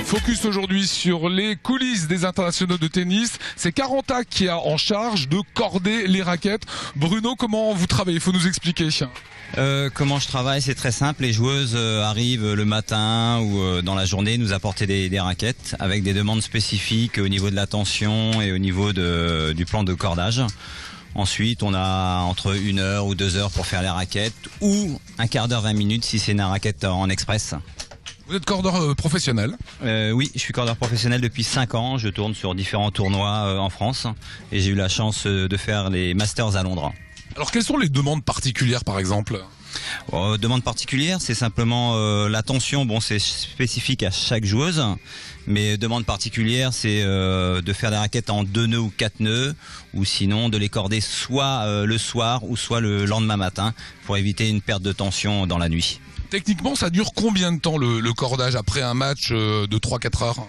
Focus aujourd'hui sur les coulisses des internationaux de tennis. C'est Caranta qui a en charge de corder les raquettes. Bruno, comment vous travaillez? Il faut nous expliquer. Comment je travaille, c'est très simple. Les joueuses arrivent le matin ou dans la journée nous apporter des raquettes avec des demandes spécifiques au niveau de la tension et au niveau du plan de cordage. Ensuite, on a entre 1 heure ou 2 heures pour faire les raquettes ou un quart d'heure, 20 minutes si c'est une raquette en express. Vous êtes cordeur professionnel? Oui, je suis cordeur professionnel depuis 5 ans. Je tourne sur différents tournois en France et j'ai eu la chance de faire les Masters à Londres. Alors, quelles sont les demandes particulières, par exemple? Demande particulière, c'est simplement la tension. Bon, c'est spécifique à chaque joueuse, mais demande particulière, c'est de faire des raquettes en 2 nœuds ou 4 nœuds, ou sinon de les corder soit le soir ou soit le lendemain matin pour éviter une perte de tension dans la nuit. Techniquement, ça dure combien de temps le cordage après un match de 3-4 heures?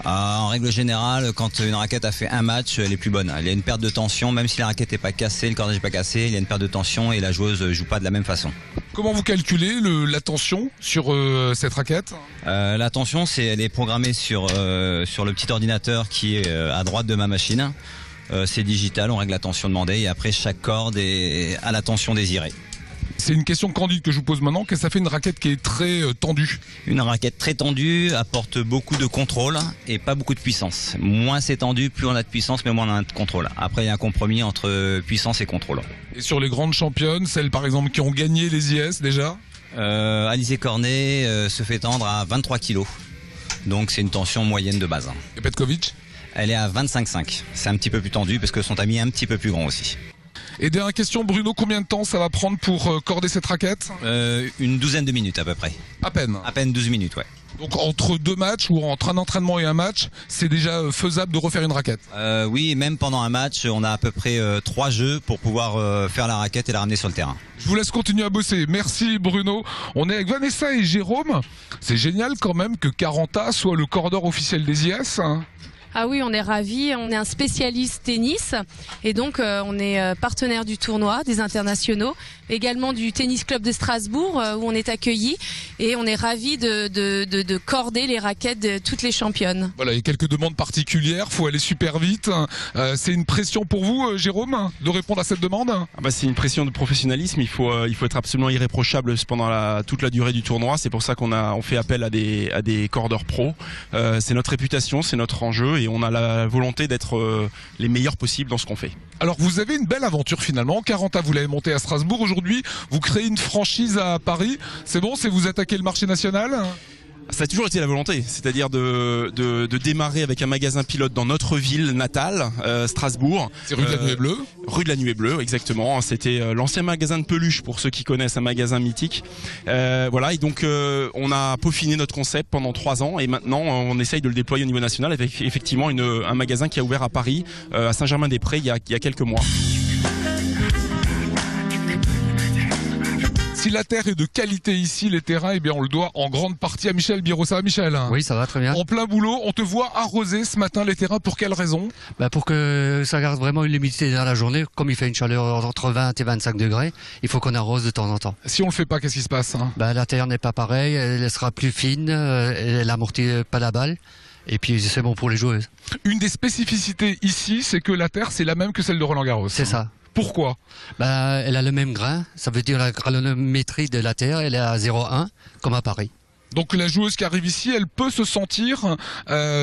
En règle générale, quand une raquette a fait un match, elle est plus bonne. Il y a une perte de tension, même si la raquette n'est pas cassée, le cordage n'est pas cassé, il y a une perte de tension et la joueuse joue pas de la même façon. Comment vous calculez la tension sur cette raquette? La tension, elle est programmée sur le petit ordinateur qui est à droite de ma machine. C'est digital, on règle la tension demandée et après chaque corde est à la tension désirée. C'est une question candide que je vous pose maintenant. Qu'est-ce que ça fait une raquette qui est très tendue? Une raquette très tendue apporte beaucoup de contrôle et pas beaucoup de puissance. Moins c'est tendu, plus on a de puissance, mais moins on a de contrôle. Après, il y a un compromis entre puissance et contrôle. Et sur les grandes championnes, celles par exemple qui ont gagné les IS déjà? Alizé Cornet se fait tendre à 23 kg. Donc c'est une tension moyenne de base. Et Petkovic? Elle est à 25,5. C'est un petit peu plus tendu parce que son ami est un petit peu plus grand aussi. Et dernière question, Bruno, combien de temps ça va prendre pour corder cette raquette? Une douzaine de minutes à peu près. À peine? À peine 12 minutes, ouais. Donc entre 2 matchs ou entre un entraînement et un match, c'est déjà faisable de refaire une raquette? Oui, même pendant un match, on a à peu près 3 jeux pour pouvoir faire la raquette et la ramener sur le terrain. Je vous laisse continuer à bosser. Merci Bruno. On est avec Vanessa et Jérôme. C'est génial quand même que Caranta soit le cordeur officiel des IS. Ah oui, on est ravis, on est un spécialiste tennis et donc on est partenaire du tournoi, des internationaux, également du tennis club de Strasbourg où on est accueillis et on est ravis de corder les raquettes de toutes les championnes. Voilà, il y a quelques demandes particulières, faut aller super vite. C'est une pression pour vous, Jérôme, de répondre à cette demande? C'est une pression de professionnalisme, il faut être absolument irréprochable pendant toute la durée du tournoi, c'est pour ça qu'on fait appel à des cordeurs pros. C'est notre réputation, c'est notre enjeu et on a la volonté d'être les meilleurs possibles dans ce qu'on fait. Alors vous avez une belle aventure finalement. Caranta, vous l'avez montée à Strasbourg. Aujourd'hui, vous créez une franchise à Paris. C'est bon, c'est vous attaquer le marché national? Ça a toujours été la volonté, c'est-à-dire de démarrer avec un magasin pilote dans notre ville natale, Strasbourg. C'est rue de la Nuée Bleue? Rue de la Nuée Bleue, exactement. C'était l'ancien magasin de peluche pour ceux qui connaissent, un magasin mythique. Voilà, et donc on a peaufiné notre concept pendant 3 ans et maintenant on essaye de le déployer au niveau national avec effectivement un magasin qui a ouvert à Paris, à Saint-Germain-des-Prés il y a quelques mois. Si la terre est de qualité ici, les terrains, eh bien on le doit en grande partie à Michel Biro. Ça va, Michel? Oui, ça va très bien. En plein boulot, on te voit arroser ce matin les terrains. Pour quelle raison? Pour que ça garde vraiment une humidité dans la journée. Comme il fait une chaleur entre 20 et 25 degrés, il faut qu'on arrose de temps en temps. Si on le fait pas, qu'est-ce qui se passe? La terre n'est pas pareille, elle sera plus fine, elle amortit pas la balle. Et puis c'est bon pour les joueuses. Une des spécificités ici, c'est que la terre, c'est la même que celle de Roland-Garros. C'est ça. Pourquoi? Elle a le même grain, ça veut dire la granulométrie de la terre, elle est à 0,1 comme à Paris. Donc la joueuse qui arrive ici, elle peut se sentir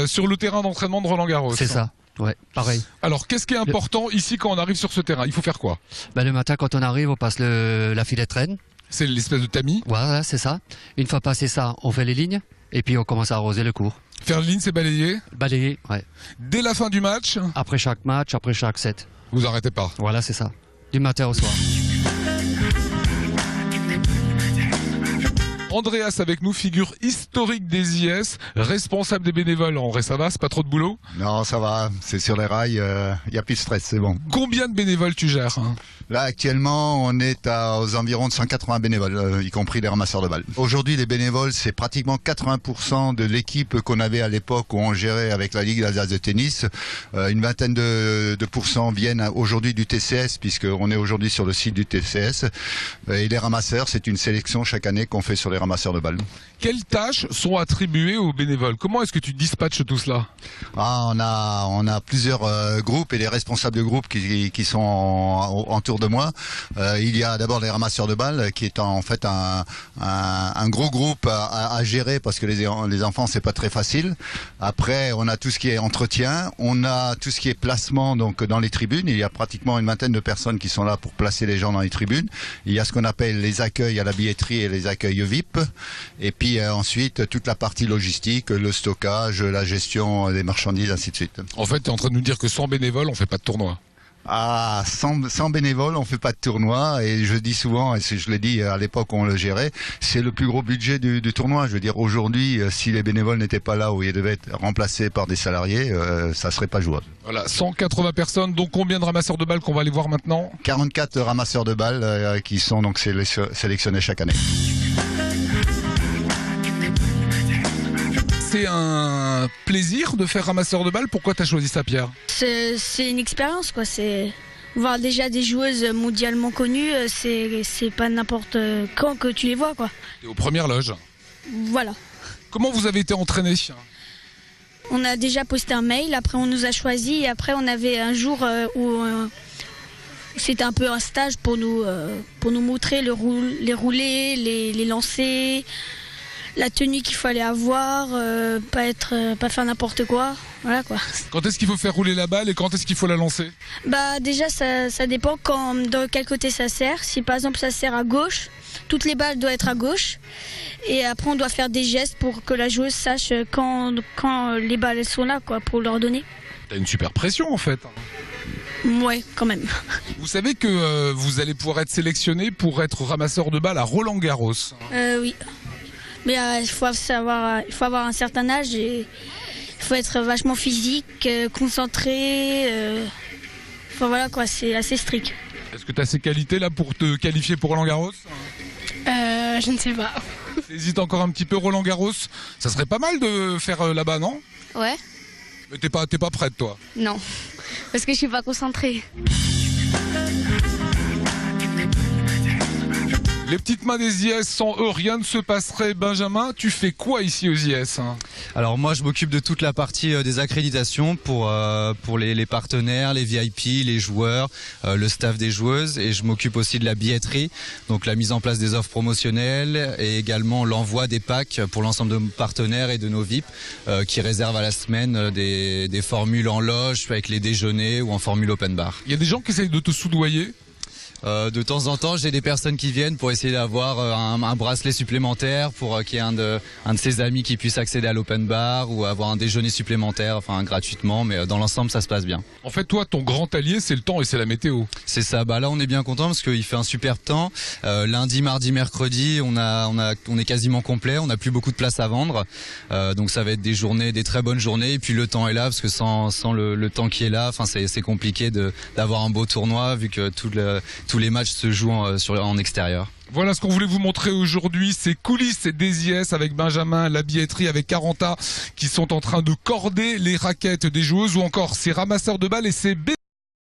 sur le terrain d'entraînement de Roland-Garros. C'est ça, ouais, pareil. Alors qu'est-ce qui est important ici quand on arrive sur ce terrain? Il faut faire quoi? Le matin quand on arrive, on passe la filet de traîne. C'est l'espèce de tamis? Voilà, c'est ça. Une fois passé ça, on fait les lignes et puis on commence à arroser le court. Faire les lignes, c'est balayer? Balayer, ouais. Dès la fin du match? Après chaque match, après chaque set. Vous arrêtez pas? Voilà, c'est ça. Du matin au soir. Andreas avec nous, figure historique des IS, responsable des bénévoles. André, ça va? C'est pas trop de boulot? Non, ça va, c'est sur les rails, y a plus de stress, c'est bon. Combien de bénévoles tu gères? Là, actuellement, on est aux environs de 180 bénévoles, y compris les ramasseurs de balles. Aujourd'hui, les bénévoles, c'est pratiquement 80% de l'équipe qu'on avait à l'époque où on gérait avec la Ligue d'Alsace de tennis. Une vingtaine de pourcents viennent aujourd'hui du TCS, puisqu'on est aujourd'hui sur le site du TCS. Et les ramasseurs, c'est une sélection chaque année qu'on fait sur les ramasseurs de balles. Quelles tâches sont attribuées aux bénévoles? Comment est-ce que tu dispatches tout cela? On a plusieurs groupes et les responsables de groupes qui sont autour de moi. Il y a d'abord les ramasseurs de balles qui est en fait un gros groupe à gérer parce que les enfants c'est pas très facile. Après on a tout ce qui est entretien, on a tout ce qui est placement donc dans les tribunes. Il y a pratiquement une vingtaine de personnes qui sont là pour placer les gens dans les tribunes. Il y a ce qu'on appelle les accueils à la billetterie et les accueils VIP. Et puis ensuite toute la partie logistique, le stockage, la gestion des marchandises, ainsi de suite. En fait, tu es en train de nous dire que sans bénévoles, on fait pas de tournoi. Ah, sans bénévoles, on fait pas de tournoi et je dis souvent, et je l'ai dit à l'époque où on le gérait, c'est le plus gros budget du tournoi. Je veux dire, aujourd'hui, si les bénévoles n'étaient pas là où ils devaient être remplacés par des salariés, ça serait pas jouable. Voilà, 180 personnes, donc combien de ramasseurs de balles qu'on va aller voir maintenant? 44 ramasseurs de balles qui sont donc sélectionnés chaque année. C'est un plaisir de faire ramasseur de balles. Pourquoi tu as choisi ça, Pierre? C'est une expérience, quoi. C'est voir déjà des joueuses mondialement connues, c'est pas n'importe quand que tu les vois, quoi. T'es aux premières loges. Voilà. Comment vous avez été entraîné? On a déjà posté un mail, après on nous a choisis, et après on avait un jour où c'était un peu un stage pour nous montrer les roulés, les lancers, la tenue qu'il fallait avoir, pas faire n'importe quoi. Voilà quoi. Quand est-ce qu'il faut faire rouler la balle et quand est-ce qu'il faut la lancer? Bah déjà ça dépend dans quel côté ça sert. Si par exemple ça sert à gauche, toutes les balles doivent être à gauche. Et après on doit faire des gestes pour que la joueuse sache quand les balles elles sont là quoi, pour leur donner. T'as une super pression en fait. Ouais, quand même. Vous savez que vous allez pouvoir être sélectionné pour être ramasseur de balles à Roland-Garros. Oui. Mais il faut avoir un certain âge et il faut être vachement physique, concentré. Enfin voilà quoi, c'est assez strict. Est-ce que tu as ces qualités là pour te qualifier pour Roland-Garros? Je ne sais pas. T'hésites encore un petit peu Roland-Garros? Ça serait pas mal de faire là-bas, non? Ouais. Mais t'es pas prête toi? Non. Parce que je suis pas concentrée. Les petites mains des IS, sans eux, rien ne se passerait. Benjamin, tu fais quoi ici aux IS? Alors moi, je m'occupe de toute la partie des accréditations pour les partenaires, les VIP, les joueurs, le staff des joueuses. Et je m'occupe aussi de la billetterie, donc la mise en place des offres promotionnelles et également l'envoi des packs pour l'ensemble de nos partenaires et de nos VIP qui réservent à la semaine des formules en loge avec les déjeuners ou en formule open bar. Il y a des gens qui essayent de te soudoyer? De temps en temps, j'ai des personnes qui viennent pour essayer d'avoir un bracelet supplémentaire pour qu'il y ait un de ses amis qui puisse accéder à l'open bar ou avoir un déjeuner supplémentaire, enfin gratuitement, mais dans l'ensemble, ça se passe bien. En fait, toi, ton grand allié, c'est le temps et c'est la météo. C'est ça. Bah là, on est bien content parce qu'il fait un super temps. Lundi, mardi, mercredi, on est quasiment complet. On n'a plus beaucoup de place à vendre, donc ça va être des très bonnes journées. Et puis le temps est là parce que sans le temps qui est là, enfin c'est compliqué d'avoir un beau tournoi vu que tous les matchs se jouent en extérieur. Voilà ce qu'on voulait vous montrer aujourd'hui, ces coulisses des IS avec Benjamin, la billetterie avec Caranta qui sont en train de corder les raquettes des joueuses ou encore ces ramasseurs de balles et ces